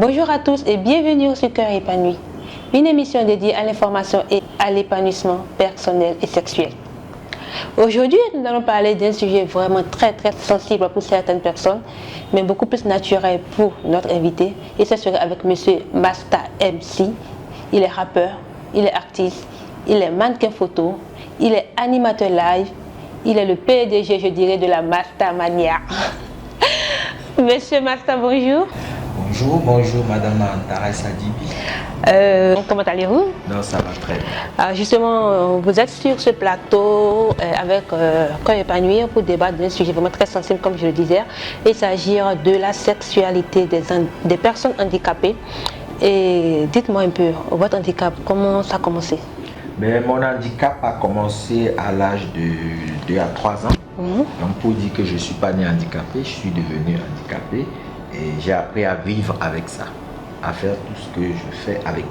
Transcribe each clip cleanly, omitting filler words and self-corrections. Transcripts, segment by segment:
Bonjour à tous et bienvenue sur Cœur épanoui, une émission dédiée à l'information et à l'épanouissement personnel et sexuel. Aujourd'hui, nous allons parler d'un sujet vraiment très sensible pour certaines personnes, mais beaucoup plus naturel pour notre invité. Et ce serait avec Monsieur Masta MC. Il est rappeur, il est artiste, il est mannequin photo, il est animateur live, il est le PDG, je dirais, de la Masta Mania. Monsieur Masta, bonjour. Bonjour Madame Antara Sadibi. Comment allez-vous? Non, ça va très bien. Alors justement, vous êtes sur ce plateau avec Cœur épanoui pour débattre d'un sujet vraiment très sensible, comme je le disais. Il s'agit de la sexualité des personnes handicapées. Et dites-moi un peu, votre handicap, comment ça a commencé? Mais mon handicap a commencé à l'âge de 2 à 3 ans. Donc pour dire que je ne suis pas né handicapé, je suis devenu handicapé. Et j'ai appris à vivre avec ça, à faire tout ce que je fais avec.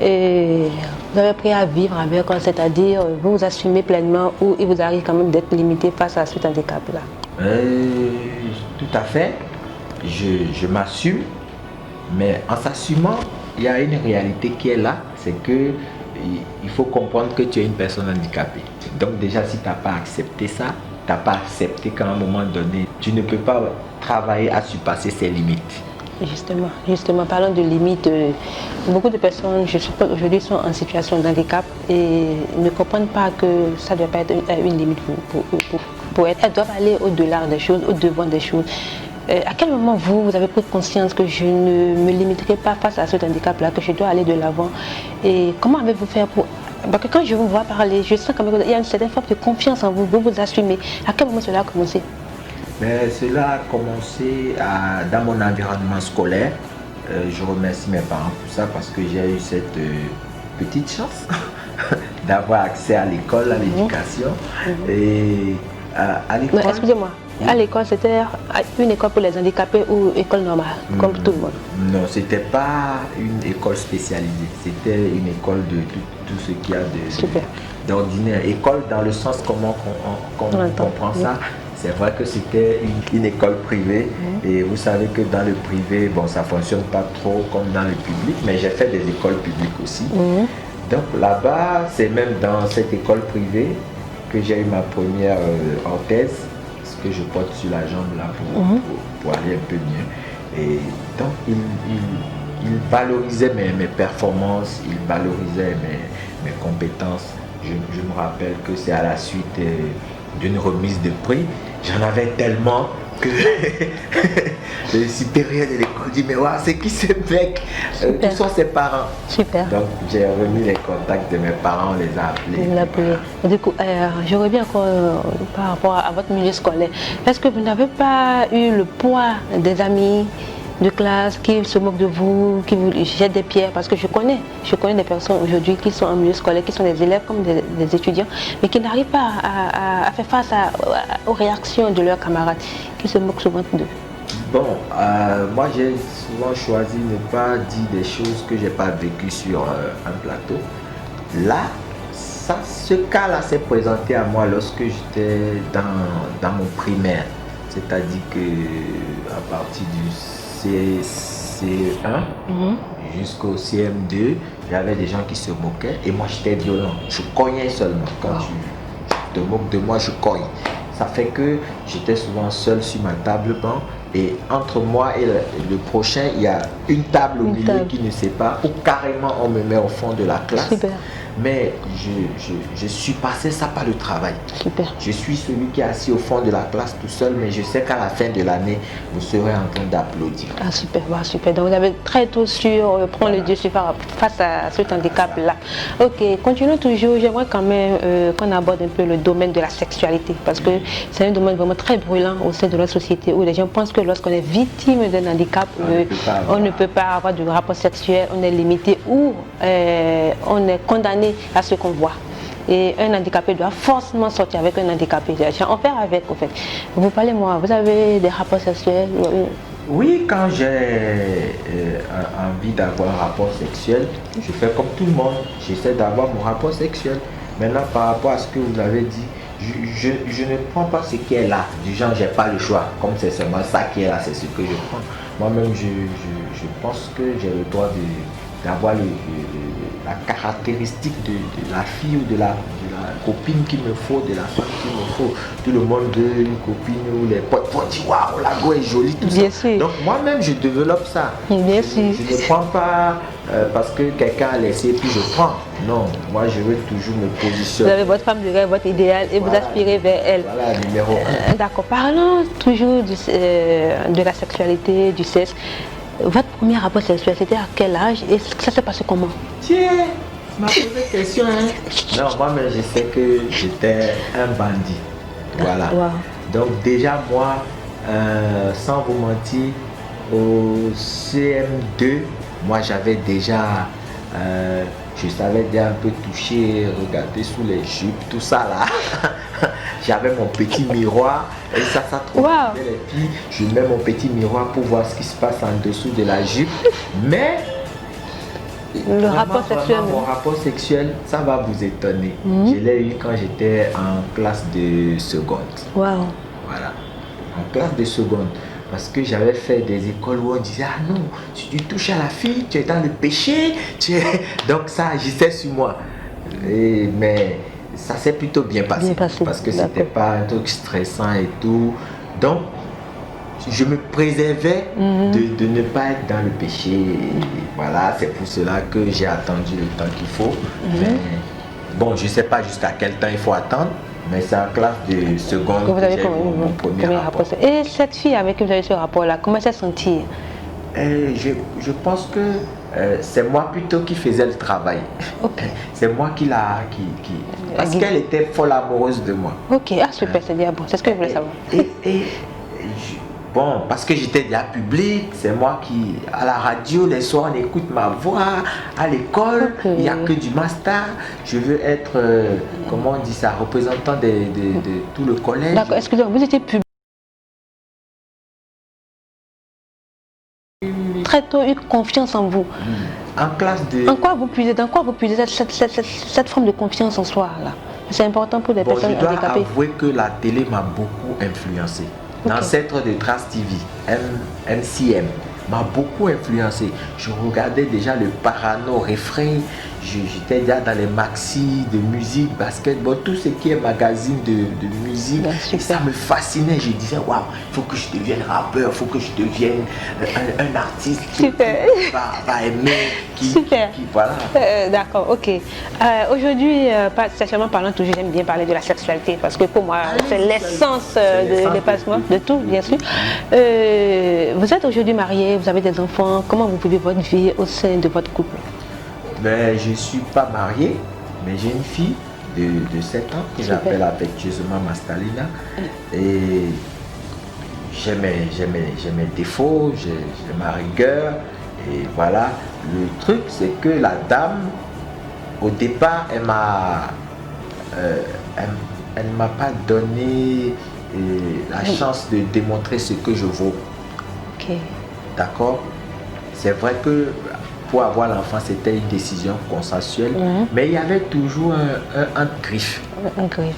Et vous avez appris à vivre avec, c'est-à-dire vous vous assumez pleinement ou il vous arrive quand même d'être limité face à cet handicap-là? Tout à fait, je m'assume, mais en s'assumant, il y a une réalité qui est là, c'est que il faut comprendre que tu es une personne handicapée. Donc déjà, si tu n'as pas accepté ça, tu n'as pas accepté qu'à un moment donné, tu ne peux pas travailler à surpasser ses limites. Justement, parlons de limites. Beaucoup de personnes, je suppose, aujourd'hui sont en situation de handicap et ne comprennent pas que ça ne doit pas être une limite pour être. Elles doivent aller au-delà des choses, au-devant des choses. À quel moment vous avez pris conscience que je ne me limiterai pas face à cet handicap-là, que je dois aller de l'avant? Et comment avez-vous fait pour... Parce que quand je vous vois parler, je sens qu'il y a une certaine forme de confiance en vous, vous vous assumez. À quel moment cela a commencé? Mais cela a commencé dans mon environnement scolaire. Je remercie mes parents pour ça parce que j'ai eu cette petite chance d'avoir accès à l'école, à l'éducation. Et à l'école... Excusez-moi, à l'école c'était une école pour les handicapés ou école normale, comme tout le monde? Non, c'était pas une école spécialisée, c'était une école de tout ce qu'il y a d'ordinaire. École dans le sens comment on comprend ça. C'est vrai que c'était une école privée et vous savez que dans le privé, bon, ça ne fonctionne pas trop comme dans le public, mais j'ai fait des écoles publiques aussi. Donc là-bas, c'est même dans cette école privée que j'ai eu ma première orthèse, ce que je porte sur la jambe là pour aller un peu mieux. Et donc, il valorisait mes performances, il valorisait mes compétences. Je me rappelle que c'est à la suite d'une remise de prix. J'en avais tellement que le supérieur de l'école dit mais ouais, c'est qui ce mec? Qui sont ses parents? Super. Donc j'ai remis les contacts de mes parents, on les a appelés. Du coup, je reviens encore par rapport à votre milieu scolaire. Est-ce que vous n'avez pas eu le poids des amis de classe qui se moquent de vous, qui vous jettent des pierres? Parce que je connais des personnes aujourd'hui qui sont en milieu scolaire, qui sont des élèves comme des étudiants, mais qui n'arrivent pas à faire face aux réactions de leurs camarades, qui se moquent souvent d'eux. Bon, moi j'ai souvent choisi de ne pas dire des choses que je n'ai pas vécues sur un plateau. Là, ce cas-là s'est présenté à moi lorsque j'étais dans mon primaire. C'est-à-dire que à partir du CE1 jusqu'au CM2, j'avais des gens qui se moquaient et moi j'étais violent. Je cognais seulement. Quand tu te moques de moi, je cogne. Ça fait que j'étais souvent seul sur ma table banc et entre moi et le prochain, il y a une table au milieu qui ne sépare ou carrément on me met au fond de la classe. Super. Mais je suis passé ça par le travail. Super. Je suis celui qui est assis au fond de la classe tout seul, mais je sais qu'à la fin de l'année, vous serez en train d'applaudir. Ah super, super. Donc vous avez très tôt su prendre le dessus face à cet handicap-là. Ok, continuons toujours. J'aimerais quand même qu'on aborde un peu le domaine de la sexualité, parce que c'est un domaine vraiment très brûlant au sein de notre société, où les gens pensent que lorsqu'on est victime d'un handicap, on ne peut pas avoir de rapport sexuel, on est limité ou on est condamné à ce qu'on voit. Et un handicapé doit forcément sortir avec un handicapé. On fait avec, en fait. Vous parlez-moi, vous avez des rapports sexuels? Oui, quand j'ai envie d'avoir un rapport sexuel, je fais comme tout le monde. J'essaie d'avoir mon rapport sexuel. Maintenant, par rapport à ce que vous avez dit, je ne prends pas ce qui est là. Du genre, j'ai pas le choix. Comme c'est seulement ça qui est là, c'est ce que je prends. Moi-même, je pense que j'ai le droit d'avoir la caractéristique de la fille ou de la copine qu'il me faut, de la femme qu'il me faut. Tout le monde veut une copine où les potes vont dire waouh, la go est jolie, tout Bien ça. sûr. Donc moi-même, je développe ça. Bien sûr. Je ne prends pas parce que quelqu'un a laissé, puis je prends. Non, moi je veux toujours me Vous positionner. avez votre femme de rêve, votre idéal et Voilà. vous aspirez vers elle. Voilà, numéro 1. D'accord. Parlons toujours de la sexualité, du sexe. Votre premier rapport sexuel, c'était à quel âge et ça s'est passé comment? Tiens, tu m'as posé question, hein? Non, moi-même, je sais que j'étais un bandit. Voilà. Wow. Donc, déjà, moi, sans vous mentir, au CM2, moi, j'avais déjà. Je savais déjà un peu toucher, regarder sous les jupes, tout ça là. J'avais mon petit miroir et ça trouve Wow. les filles. Je mets mon petit miroir pour voir ce qui se passe en dessous de la jupe. Mais Le rapport sexuel. mon rapport sexuel, ça va vous étonner. Je l'ai eu quand j'étais en classe de seconde. Wow. Voilà, en classe de seconde. Parce que j'avais fait des écoles où on disait ah non, si tu touches à la fille, tu es dans le péché. Donc ça agissait sur moi. Mais ça s'est plutôt bien passé. Parce que c'était pas un truc stressant et tout. Donc je me préservais de ne pas être dans le péché. Et voilà, c'est pour cela que j'ai attendu le temps qu'il faut. Mais bon, je sais pas jusqu'à quel temps il faut attendre. Mais c'est en classe de seconde que vous avez j'ai eu mon premier rapport. Et cette fille avec qui vous avez ce rapport-là, comment elle s'est sentie? Je pense que c'est moi plutôt qui faisais le travail. Okay. C'est moi qui l'a... Parce qu'elle était folle amoureuse de moi. Ok, ah super, c'est bien bon, c'est ce que je voulais savoir. Bon, parce que j'étais déjà public, c'est moi qui, à la radio, les soirs, on écoute ma voix, à l'école, il n'y a que du master. Je veux être, comment on dit ça, représentant de tout le collège. D'accord, excusez-moi, vous étiez public. Très tôt eu confiance en vous. En classe de... Dans quoi vous puisez cette forme de confiance en soi là? C'est important pour les personnes handicapées. Je dois avouer que la télé m'a beaucoup influencé. L'ancêtre de Trace TV, MCM, m'a beaucoup influencé. Je regardais déjà le Parano, Refrain, j'étais déjà dans les maxi de musique, basketball, tout ce qui est magazine de musique. Et ça me fascinait. Je disais, waouh, il faut que je devienne rappeur, il faut que je devienne un artiste qui va aimer, qui voilà. D'accord, ok. Aujourd'hui, sexuellement parlant, toujours j'aime bien parler de la sexualité parce que pour moi, c'est l'essence de l'épanouissement, de tout, bien sûr. Vous êtes aujourd'hui marié, vous avez des enfants. Comment vous vivez votre vie au sein de votre couple? Ben, je ne suis pas marié, mais j'ai une fille de 7 ans que j'appelle affectueusement Mastalina. Et j'ai mes défauts, j'ai ma rigueur. Et voilà, le truc c'est que la dame, au départ, elle m'a pas donné la chance de démontrer ce que je vaux. Ok. D'accord? C'est vrai que pour avoir l'enfant, c'était une décision consensuelle, mais il y avait toujours un griffe.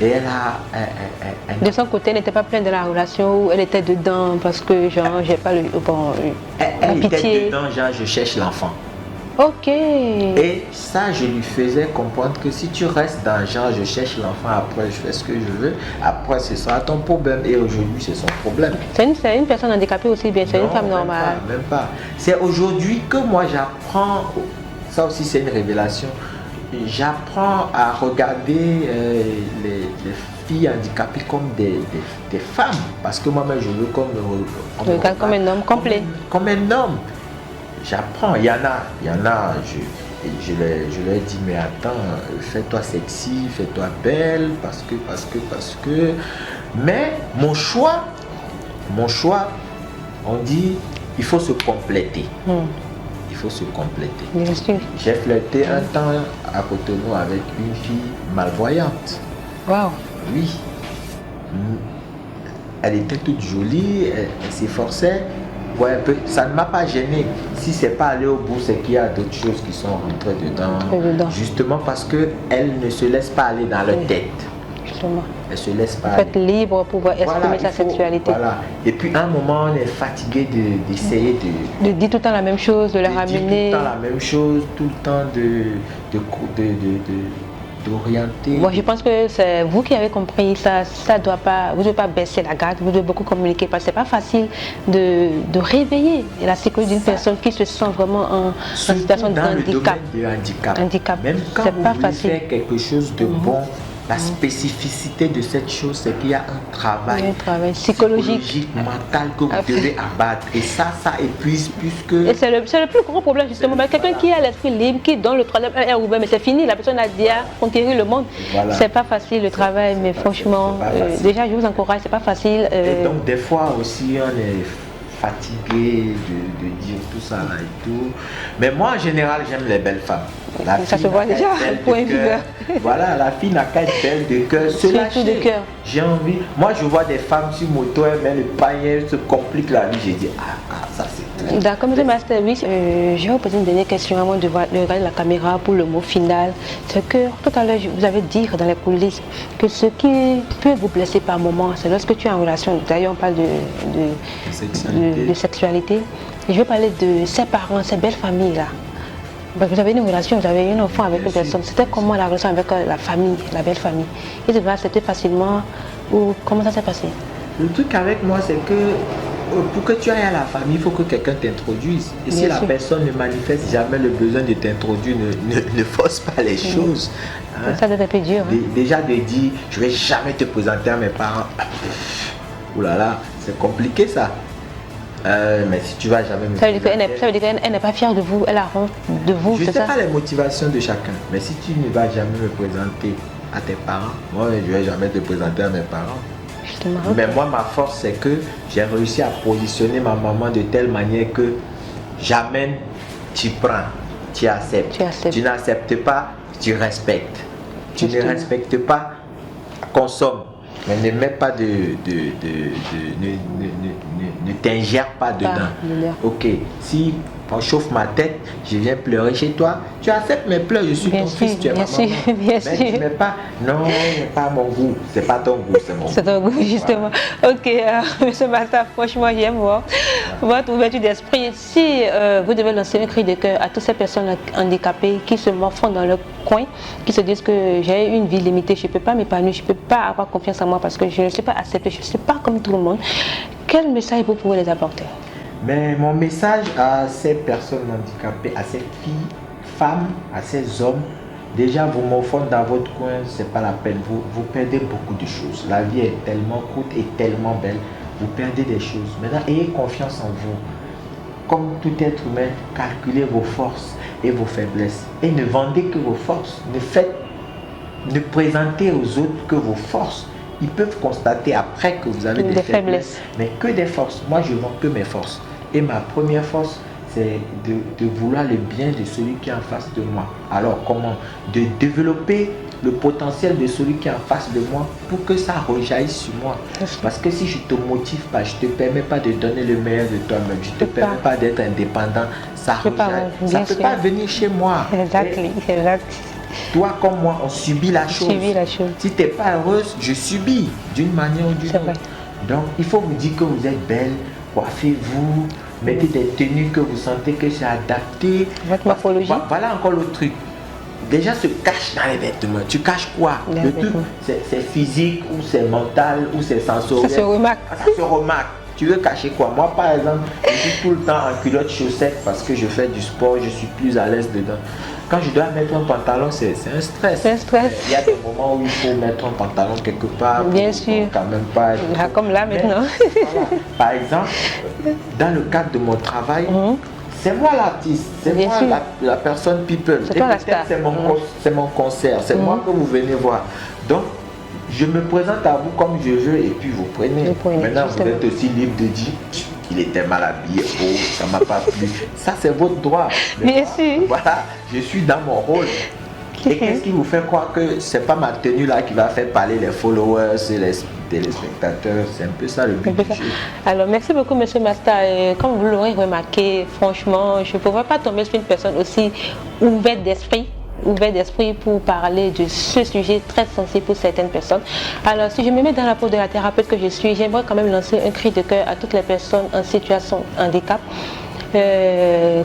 Et elle a... De son côté, elle n'était pas pleine de la relation où elle était dedans parce que, genre, j'ai pas le... Bon, elle était dedans, genre, je cherche l'enfant. Ok. Et ça, je lui faisais comprendre que si tu restes dans genre, je cherche l'enfant, après je fais ce que je veux, après ce sera ton problème. Et aujourd'hui, c'est son problème. C'est une personne handicapée aussi, bien sûr, une femme normale. Même pas. C'est aujourd'hui que moi j'apprends, ça aussi c'est une révélation, j'apprends à regarder les filles handicapées comme des femmes. Parce que moi-même, je veux comme un homme complet. Comme un homme. J'apprends, il y en a, je leur dis mais attends, fais-toi sexy, fais-toi belle, parce que, mais mon choix, on dit, il faut se compléter. Il faut se compléter. Bien sûr. J'ai flirté un temps à Cotonou avec une fille malvoyante. Wow. Oui. Elle était toute jolie, elle s'efforçait. Ouais, un peu. Ça ne m'a pas gêné. Si c'est pas aller au bout, c'est qu'il y a d'autres choses qui sont rentrées dedans. Justement parce qu'elle ne se laisse pas aller dans leur tête. Justement. Elle se laisse pas Il faut être libre pour pouvoir exprimer sa sexualité. Voilà. Et puis à un moment, on est fatigué d'essayer de dire tout le temps la même chose, de la ramener. Dire tout le temps la même chose, tout le temps d'orienter. Moi, je pense que c'est vous qui avez compris ça. Ça doit pas, vous ne devez pas baisser la garde, vous devez beaucoup communiquer parce que c'est pas facile de réveiller la psychologie d'une personne qui se sent vraiment en situation de handicap. Même quand vous voulez faire quelque chose de bon, la spécificité de cette chose, c'est qu'il y a un travail psychologique, mental que vous devez abattre. Et ça épuise plus que... Et c'est le plus gros problème justement. Quelqu'un qui a l'esprit libre, qui donne le troisième est ouvert, mais c'est fini, la personne a déjà conquéri le monde. Voilà. C'est pas facile le travail, mais franchement, déjà je vous encourage, c'est pas facile. Et donc des fois aussi, on est fatigué de dire tout ça là et tout. Mais moi en général, j'aime les belles femmes. Ça se voit déjà, point viveur. Voilà, la fille n'a qu'à être belle de cœur, se lâcher. J'ai envie. Moi, je vois des femmes sur moto, elles mettent le panier, se compliquent la vie. J'ai dit, ça c'est... D'accord, M. Master, oui, je vais vous poser une dernière question avant de regarder la caméra pour le mot final. C'est que tout à l'heure, vous avez dit dans les coulisses que ce qui peut vous blesser par moment, c'est lorsque tu es en relation. D'ailleurs, on parle de sexualité. Et je vais parler de ces parents, ces belles familles-là. Vous avez une relation, vous avez un enfant avec une personne. C'était comment la relation avec la famille, la belle famille? Ils devaient accepter facilement ou comment ça s'est passé? Le truc avec moi, c'est que pour que tu ailles à la famille, il faut que quelqu'un t'introduise. Et si la personne ne manifeste jamais le besoin de t'introduire, ne force pas les choses. Hein? Ça devait être dur. Hein? Déjà de dire, je ne vais jamais te présenter à mes parents. Ouh là là, c'est compliqué ça. Mais si tu vas jamais me... Ça veut dire qu'elle n'est pas fière de vous, elle a honte de vous. Je ne sais pas les motivations de chacun, mais si tu ne vas jamais me présenter à tes parents, moi je ne vais jamais te présenter à mes parents. Justement. Mais moi ma force c'est que j'ai réussi à positionner ma maman de telle manière que j'amène, tu prends, tu acceptes. Tu n'acceptes pas, tu respectes. Tu ne respectes pas, consomme. Mais ne mets pas ne t'ingère pas dedans. Ok, si on chauffe ma tête, je viens pleurer chez toi, tu acceptes mes pleurs, je suis ton fils, tu es ma maman. Mais tu mets pas, non, pas mon goût, c'est pas ton goût, c'est mon goût. C'est ton goût, justement. Ok, M. Master, franchement, j'aime voir votre ouverture d'esprit. Si vous devez lancer un cri de cœur à toutes ces personnes handicapées qui se morfondent dans leur coin, qui se disent que j'ai une vie limitée, je ne peux pas m'épanouir, je ne peux pas avoir confiance en moi parce que je ne suis pas acceptée, je ne suis pas comme tout le monde, quel message vous pouvez les apporter? Mais mon message à ces personnes handicapées, à ces filles, femmes, à ces hommes, déjà vous morfondez dans votre coin, c'est pas la peine, vous perdez beaucoup de choses. La vie est tellement courte et tellement belle, vous perdez des choses. Maintenant, ayez confiance en vous. Comme tout être humain, calculez vos forces et vos faiblesses. Et ne vendez que vos forces. Ne présentez aux autres que vos forces. Ils peuvent constater après que vous avez des faiblesses, mais que des forces. Moi, je vends que mes forces. Et ma première force, c'est de vouloir le bien de celui qui est en face de moi. Alors, comment? De développer le potentiel de celui qui est en face de moi pour que ça rejaillisse sur moi. Parce que si je ne te motive pas, je ne te permets pas de donner le meilleur de toi-même, je ne te permets pas d'être indépendant, ça rejaillit. Ça ne peut pas venir chez moi. Exactement. Toi comme moi, on subit la chose. Si tu n'es pas heureuse, je subis d'une manière ou d'une autre. Donc, il faut vous dire que vous êtes belle, coiffez-vous, mettez des tenues que vous sentez que c'est adapté. Votre morphologie. Voilà encore le truc. Déjà se cache dans les vêtements. Tu caches quoi? Le truc, c'est physique ou c'est mental ou c'est sensoriel. Ça se remarque. Ça se remarque. Tu veux cacher quoi? Moi par exemple, je suis tout le temps en culotte chaussette parce que je fais du sport, je suis plus à l'aise dedans. Quand je dois mettre un pantalon, c'est un stress. C'est un stress. Il y a des moments où il faut mettre un pantalon quelque part. Bien sûr. Quand même pas. Comme là maintenant. Voilà. Par exemple, dans le cadre de mon travail, c'est moi l'artiste, c'est moi la personne people. C'est toi la star. C'est mon concert, c'est moi que vous venez voir. Donc, je me présente à vous comme je veux et puis vous prenez. Maintenant, vous êtes aussi libre de dire il était mal habillé, oh, ça m'a pas plu. Ça, c'est votre droit. Bien sûr. Voilà, je suis dans mon rôle. Et qu'est-ce qui vous fait croire que c'est pas ma tenue là qui va faire parler les followers et les téléspectateurs? C'est un peu ça le but du jeu. Alors, merci beaucoup, M. Master. Comme vous l'aurez remarqué, franchement, je ne pourrais pas tomber sur une personne aussi ouverte d'esprit. ouvert d'esprit pour parler de ce sujet très sensible pour certaines personnes. Alors, si je me mets dans la peau de la thérapeute que je suis, j'aimerais quand même lancer un cri de cœur à toutes les personnes en situation de handicap.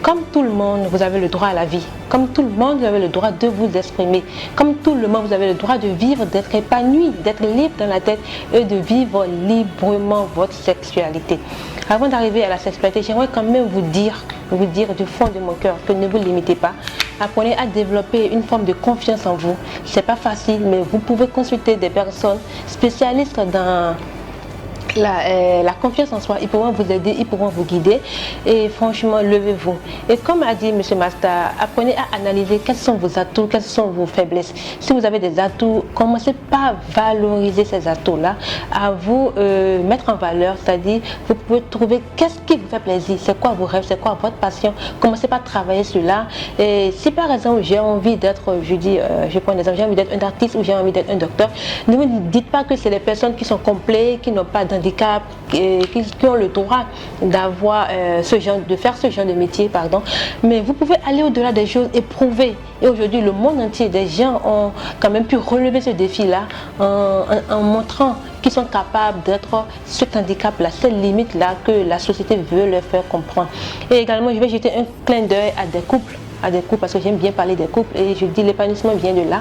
Comme tout le monde, vous avez le droit à la vie. Comme tout le monde, vous avez le droit de vous exprimer. Comme tout le monde, vous avez le droit de vivre, d'être épanoui, d'être libre dans la tête et de vivre librement votre sexualité. Avant d'arriver à la sexualité, j'aimerais quand même vous dire du fond de mon cœur que ne vous limitez pas. Apprenez à développer une forme de confiance en vous. C'est pas facile, mais vous pouvez consulter des personnes spécialistes dans la confiance en soi. Ils pourront vous aider, ils pourront vous guider et franchement, levez-vous. Et comme a dit M. Masta, apprenez à analyser quels sont vos atouts, quelles sont vos faiblesses. Si vous avez des atouts, commencez par valoriser ces atouts-là, à vous mettre en valeur, c'est-à-dire vous pouvez trouver qu'est-ce qui vous fait plaisir, c'est quoi vos rêves, c'est quoi votre passion. Commencez par travailler cela. Et si par exemple j'ai envie d'être, je prends des exemples, j'ai envie d'être un artiste ou j'ai envie d'être un docteur, ne vous dites pas que c'est les personnes qui sont complètes, qui n'ont pas d'handicap, qui ont le droit d'avoir de faire ce genre de métier, pardon. Mais vous pouvez aller au-delà des choses et prouver. Et aujourd'hui, le monde entier, des gens ont quand même pu relever ce défi-là en montrant qu'ils sont capables d'être cet handicap-là, cette limite-là que la société veut leur faire comprendre. Et également, je vais jeter un clin d'œil à des couples parce que j'aime bien parler des couples et je dis l'épanouissement vient de là.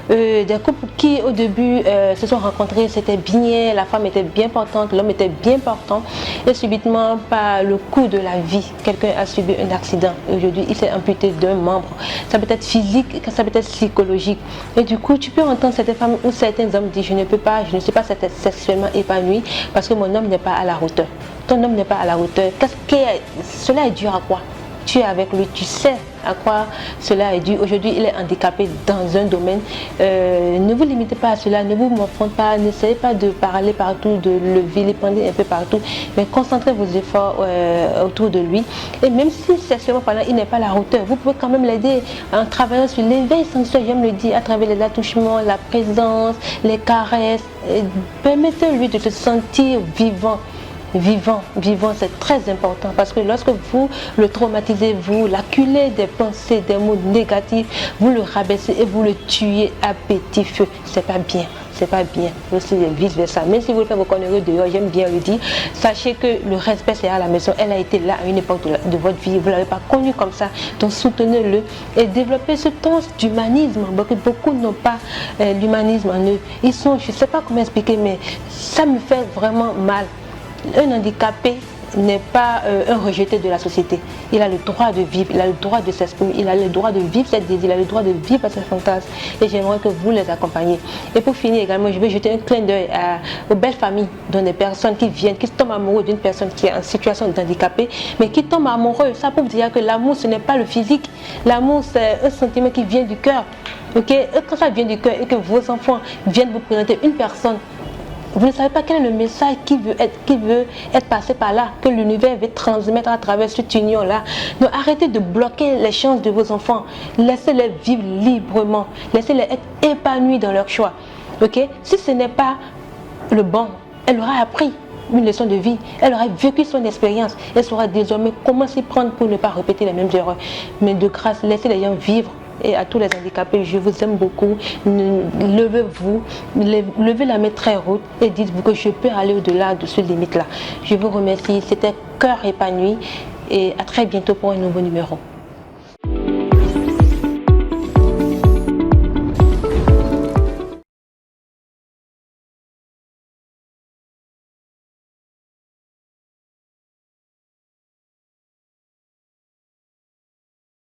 Des couples qui au début se sont rencontrés, c'était bien, la femme était bien portante, l'homme était bien portant et subitement par le coup de la vie, quelqu'un a subi un accident. Aujourd'hui, il s'est amputé d'un membre. Ça peut être physique, ça peut être psychologique. Et du coup, tu peux entendre certaines femmes ou certains hommes dire je ne suis pas sexuellement épanoui parce que mon homme n'est pas à la hauteur. Ton homme n'est pas à la hauteur. Cela est dû à quoi? Tu es avec lui, tu sais à quoi cela est dû. Aujourd'hui, il est handicapé dans un domaine. Ne vous limitez pas à cela, ne vous morfondez pas, n'essayez pas de parler partout, de le vilipender un peu partout, mais concentrez vos efforts autour de lui. Et même si sexuellement parlant, il n'est pas à la hauteur, vous pouvez quand même l'aider en travaillant sur l'éveil sensuel, j'aime le dire, à travers les attouchements, la présence, les caresses. Permettez-lui de se sentir vivant. Vivant, c'est très important parce que lorsque vous le traumatisez, vous l'acculez des pensées, des mots négatifs, vous le rabaissez et vous le tuez à petit feu. C'est pas bien. C'est pas bien, aussi vice versa. Même si vous faites vos conneries dehors, j'aime bien le dire, sachez que le respect c'est à la maison. Elle a été là à une époque de votre vie, vous ne l'avez pas connu comme ça, donc soutenez-le et développez ce sens d'humanisme. Beaucoup n'ont pas l'humanisme en eux. Ils sont, je ne sais pas comment expliquer, mais ça me fait vraiment mal. Un handicapé n'est pas un rejeté de la société. Il a le droit de vivre, il a le droit de s'exprimer, il a le droit de vivre cette désir, il a le droit de vivre ses fantasmes. Et j'aimerais que vous les accompagniez. Et pour finir également, je vais jeter un clin d'œil aux belles familles, dont des personnes qui viennent, qui tombent amoureux d'une personne qui est en situation d'handicapé, mais qui tombent amoureux. Ça pour vous dire que l'amour, ce n'est pas le physique. L'amour, c'est un sentiment qui vient du cœur. Okay? Et quand ça vient du cœur et que vos enfants viennent vous présenter une personne, vous ne savez pas quel est le message qui veut être passé par là, que l'univers veut transmettre à travers cette union-là. Donc arrêtez de bloquer les chances de vos enfants. Laissez-les vivre librement. Laissez-les être épanouis dans leur choix. Okay? Si ce n'est pas le bon, elle aura appris une leçon de vie. Elle aura vécu son expérience. Elle saura désormais comment s'y prendre pour ne pas répéter les mêmes erreurs. Mais de grâce, laissez les gens vivre. Et à tous les handicapés, je vous aime beaucoup. Levez-vous, levez la main très haute et dites-vous que je peux aller au-delà de ce limite-là. Je vous remercie. C'était Cœur épanoui et à très bientôt pour un nouveau numéro.